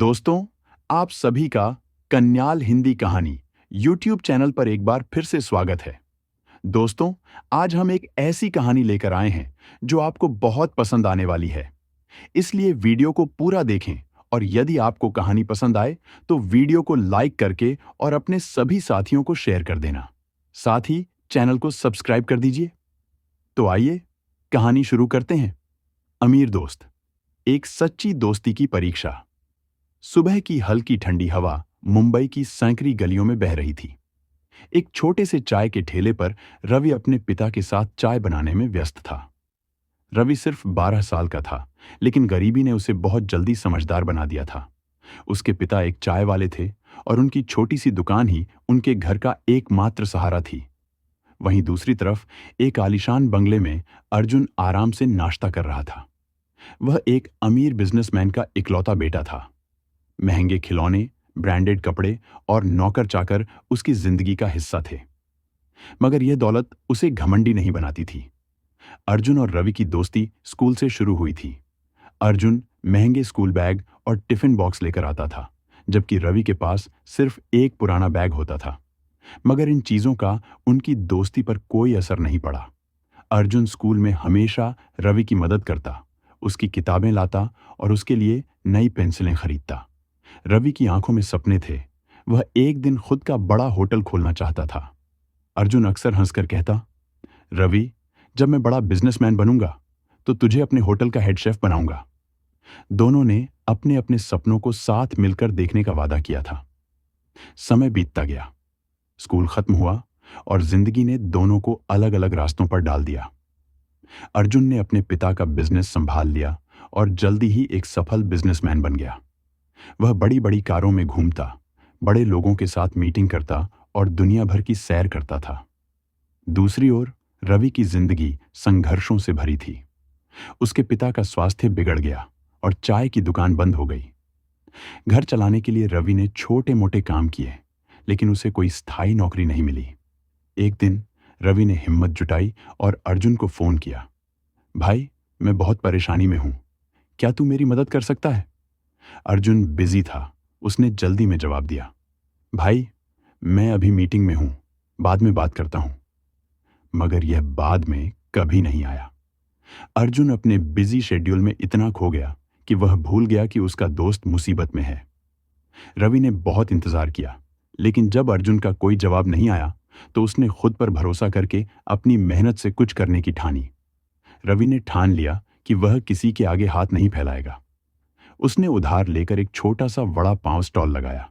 दोस्तों, आप सभी का कन्याल हिंदी कहानी यूट्यूब चैनल पर एक बार फिर से स्वागत है। दोस्तों, आज हम एक ऐसी कहानी लेकर आए हैं जो आपको बहुत पसंद आने वाली है। इसलिए वीडियो को पूरा देखें और यदि आपको कहानी पसंद आए तो वीडियो को लाइक करके और अपने सभी साथियों को शेयर कर देना। साथ ही चैनल को सब्सक्राइब कर दीजिए। तो आइए कहानी शुरू करते हैं। अमीर दोस्त, एक सच्ची दोस्ती की परीक्षा। सुबह की हल्की ठंडी हवा मुंबई की संकरी गलियों में बह रही थी। एक छोटे से चाय के ठेले पर रवि अपने पिता के साथ चाय बनाने में व्यस्त था। रवि सिर्फ 12 साल का था, लेकिन गरीबी ने उसे बहुत जल्दी समझदार बना दिया था। उसके पिता एक चाय वाले थे और उनकी छोटी सी दुकान ही उनके घर का एकमात्र सहारा थी। वहीं दूसरी तरफ एक आलीशान बंगले में अर्जुन आराम से नाश्ता कर रहा था। वह एक अमीर बिजनेसमैन का इकलौता बेटा था। महंगे खिलौने, ब्रांडेड कपड़े और नौकर चाकर उसकी जिंदगी का हिस्सा थे। मगर यह दौलत उसे घमंडी नहीं बनाती थी। अर्जुन और रवि की दोस्ती स्कूल से शुरू हुई थी। अर्जुन महंगे स्कूल बैग और टिफिन बॉक्स लेकर आता था, जबकि रवि के पास सिर्फ एक पुराना बैग होता था। मगर इन चीजों का उनकी दोस्ती पर कोई असर नहीं पड़ा। अर्जुन स्कूल में हमेशा रवि की मदद करता, उसकी किताबें लाता और उसके लिए नई पेंसिलें खरीदता। रवि की आंखों में सपने थे। वह एक दिन खुद का बड़ा होटल खोलना चाहता था। अर्जुन अक्सर हंसकर कहता, रवि, जब मैं बड़ा बिजनेसमैन बनूंगा तो तुझे अपने होटल का हेड शेफ बनाऊंगा। दोनों ने अपने अपने सपनों को साथ मिलकर देखने का वादा किया था। समय बीतता गया। स्कूल खत्म हुआ और जिंदगी ने दोनों को अलग अलग रास्तों पर डाल दिया। अर्जुन ने अपने पिता का बिजनेस संभाल लिया और जल्दी ही एक सफल बिजनेसमैन बन गया। वह बड़ी बड़ी कारों में घूमता, बड़े लोगों के साथ मीटिंग करता और दुनिया भर की सैर करता था। दूसरी ओर रवि की जिंदगी संघर्षों से भरी थी। उसके पिता का स्वास्थ्य बिगड़ गया और चाय की दुकान बंद हो गई। घर चलाने के लिए रवि ने छोटे मोटे काम किए, लेकिन उसे कोई स्थायी नौकरी नहीं मिली। एक दिन रवि ने हिम्मत जुटाई और अर्जुन को फोन किया। भाई, मैं बहुत परेशानी में हूं, क्या तू मेरी मदद कर सकता है? अर्जुन बिजी था। उसने जल्दी में जवाब दिया, भाई, मैं अभी मीटिंग में हूं, बाद में बात करता हूं। मगर यह बाद में कभी नहीं आया। अर्जुन अपने बिजी शेड्यूल में इतना खो गया कि वह भूल गया कि उसका दोस्त मुसीबत में है। रवि ने बहुत इंतजार किया, लेकिन जब अर्जुन का कोई जवाब नहीं आया तो उसने खुद पर भरोसा करके अपनी मेहनत से कुछ करने की ठानी। रवि ने ठान लिया कि वह किसी के आगे हाथ नहीं फैलाएगा। उसने उधार लेकर एक छोटा सा वड़ा पाव स्टॉल लगाया।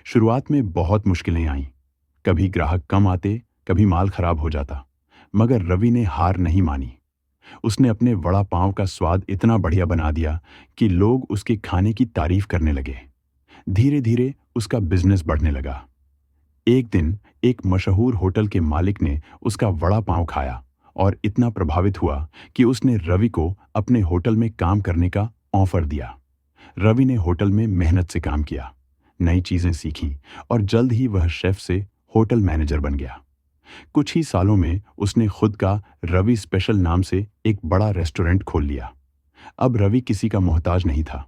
शुरुआत में बहुत मुश्किलें आईं। कभी ग्राहक कम आते, कभी माल खराब हो जाता, मगर रवि ने हार नहीं मानी। उसने अपने वड़ा पाव का स्वाद इतना बढ़िया बना दिया कि लोग उसके खाने की तारीफ करने लगे। धीरे धीरे उसका बिजनेस बढ़ने लगा। एक दिन एक मशहूर होटल के मालिक ने उसका वड़ा पाव खाया और इतना प्रभावित हुआ कि उसने रवि को अपने होटल में काम करने का ऑफर दिया। रवि ने होटल में मेहनत से काम किया, नई चीजें सीखी और जल्द ही वह शेफ से होटल मैनेजर बन गया। कुछ ही सालों में उसने खुद का रवि स्पेशल नाम से एक बड़ा रेस्टोरेंट खोल लिया। अब रवि किसी का मोहताज नहीं था।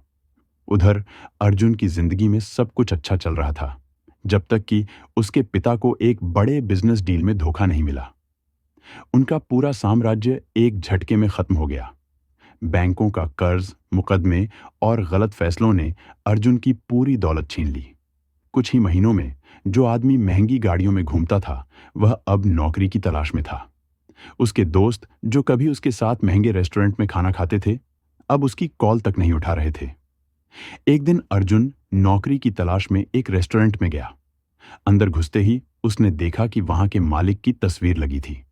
उधर अर्जुन की जिंदगी में सब कुछ अच्छा चल रहा था, जब तक कि उसके पिता को एक बड़े बिजनेस डील में धोखा नहीं मिला। उनका पूरा साम्राज्य एक झटके में खत्म हो गया। बैंकों का कर्ज, मुकदमे और गलत फैसलों ने अर्जुन की पूरी दौलत छीन ली। कुछ ही महीनों में जो आदमी महंगी गाड़ियों में घूमता था, वह अब नौकरी की तलाश में था। उसके दोस्त जो कभी उसके साथ महंगे रेस्टोरेंट में खाना खाते थे, अब उसकी कॉल तक नहीं उठा रहे थे। एक दिन अर्जुन नौकरी की तलाश में एक रेस्टोरेंट में गया। अंदर घुसते ही उसने देखा कि वहां के मालिक की तस्वीर लगी थी।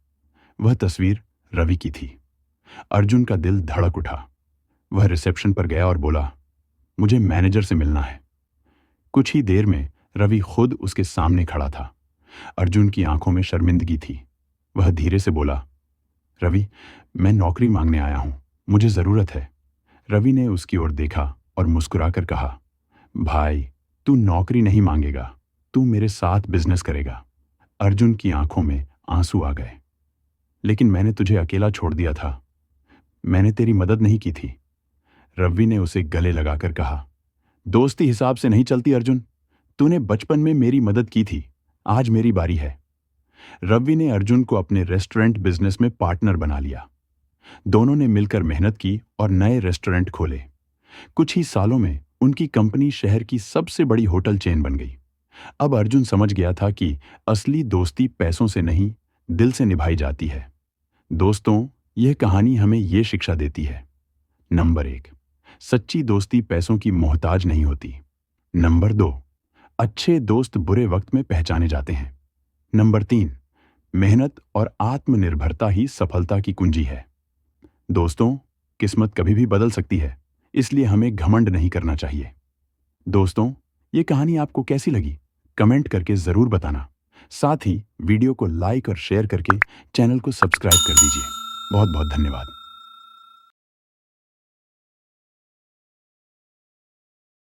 वह तस्वीर रवि की थी। अर्जुन का दिल धड़क उठा। वह रिसेप्शन पर गया और बोला, मुझे मैनेजर से मिलना है। कुछ ही देर में रवि खुद उसके सामने खड़ा था। अर्जुन की आंखों में शर्मिंदगी थी। वह धीरे से बोला, रवि, मैं नौकरी मांगने आया हूं, मुझे जरूरत है। रवि ने उसकी ओर देखा और मुस्कुराकर कहा, भाई, तू नौकरी नहीं मांगेगा, तू मेरे साथ बिजनेस करेगा। अर्जुन की आंखों में आंसू आ गए। लेकिन मैंने तुझे अकेला छोड़ दिया था, मैंने तेरी मदद नहीं की थी। रवि ने उसे गले लगाकर कहा, दोस्ती हिसाब से नहीं चलती अर्जुन। तूने बचपन में मेरी मदद की थी, आज मेरी बारी है। रवि ने अर्जुन को अपने रेस्टोरेंट बिजनेस में पार्टनर बना लिया। दोनों ने मिलकर मेहनत की और नए रेस्टोरेंट खोले। कुछ ही सालों में उनकी कंपनी शहर की सबसे बड़ी होटल चेन बन गई। अब अर्जुन समझ गया था कि असली दोस्ती पैसों से नहीं, दिल से निभाई जाती है। दोस्तों, यह कहानी हमें यह शिक्षा देती है। नंबर 1, सच्ची दोस्ती पैसों की मोहताज नहीं होती। नंबर 2, अच्छे दोस्त बुरे वक्त में पहचाने जाते हैं। नंबर 3, मेहनत और आत्मनिर्भरता ही सफलता की कुंजी है। दोस्तों, किस्मत कभी भी बदल सकती है, इसलिए हमें घमंड नहीं करना चाहिए। दोस्तों, ये कहानी आपको कैसी लगी? कमेंट करके जरूर बताना। साथ ही वीडियो को लाइक और शेयर करके चैनल को सब्सक्राइब कर दीजिए। बहुत बहुत धन्यवाद।